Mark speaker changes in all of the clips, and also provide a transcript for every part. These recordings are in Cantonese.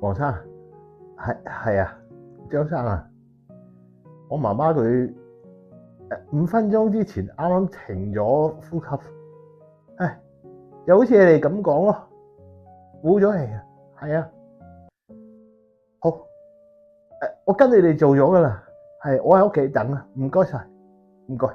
Speaker 1: 黃生，係啊，張生啊，我媽媽佢5分鐘之前啱啱停咗呼吸，又好似你哋咁講咯，冇咗氣啊，係啊，好，我跟你哋做咗噶啦，係我喺屋企等啊，唔該晒，唔該。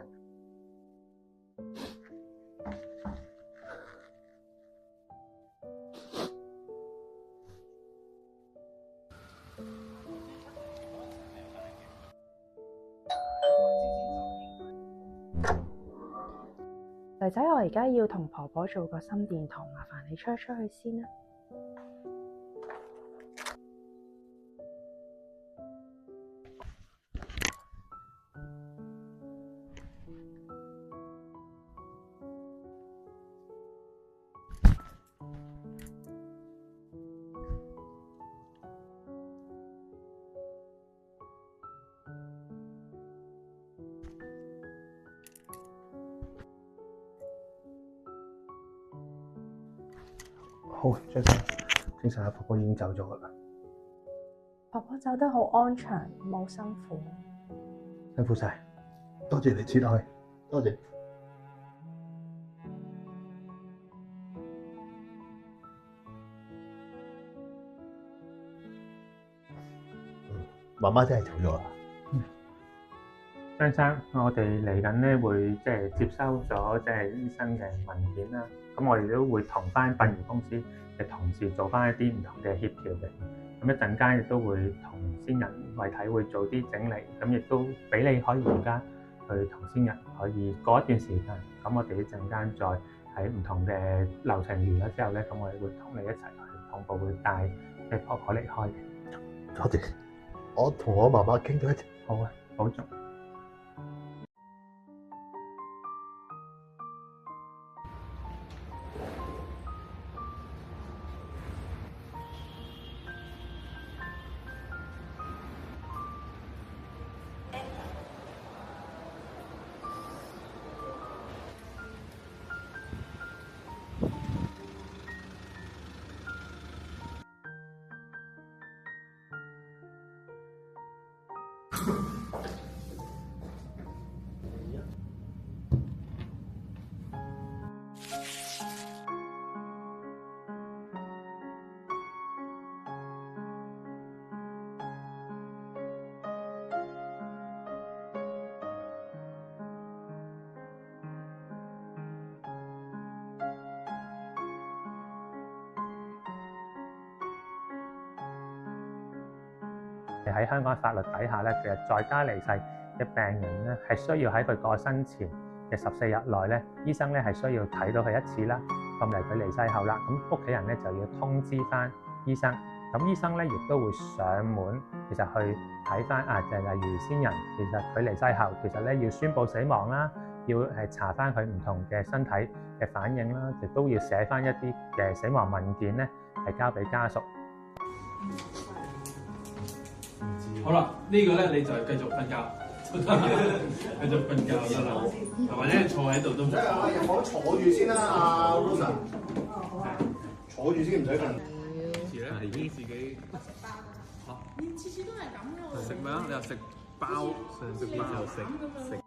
Speaker 2: 仔仔，我而家要同婆婆做個心電圖，麻煩你出一出去先啦。
Speaker 1: 好，張生，精神啊，婆婆已經走咗噶啦，
Speaker 2: 婆婆走得好安詳，冇辛苦。
Speaker 1: 辛苦晒，多謝你接落去，多謝。媽媽真係走咗啦。
Speaker 3: 張生，我哋嚟緊咧會接收咗醫生嘅文件啦，咁我哋都會同翻殯儀公司嘅同事做翻一啲唔同嘅協調嘅。咁一陣間亦都會同先人遺體會做啲整理，咁亦都俾你可以而家去同先人可以過一段時間。咁我哋一陣間再喺唔同嘅流程完咗之後咧，咁我哋會同你一齊去同步會帶婆婆離開嘅。
Speaker 1: 多謝，我同我媽媽傾咗一陣。
Speaker 3: 好啊，保重。喺香港法律底下咧，其實在家離世嘅病人咧，係需要喺佢過身前嘅14日內咧，醫生咧係需要睇到佢一次啦。咁嚟佢離世後啦，咁屋企人咧就要通知翻醫生。咁醫生咧亦都會上門，其實去睇翻就例如先人，其實佢離世後，其實咧要宣布死亡啦，要查翻佢唔同嘅身體嘅反應啦，亦都要寫翻一啲嘅死亡文件咧，係交俾家屬。
Speaker 4: 好啦，呢個咧你就繼續瞓覺，繼續瞓覺得啦，或者坐喺度都唔得。
Speaker 1: 入房坐住先啦，阿 Rosa。坐住先唔使瞓。
Speaker 4: 時咧係已經自己嚇，
Speaker 5: 次次都係咁嘅喎。
Speaker 4: 食咩啊？你又食包，食包又食。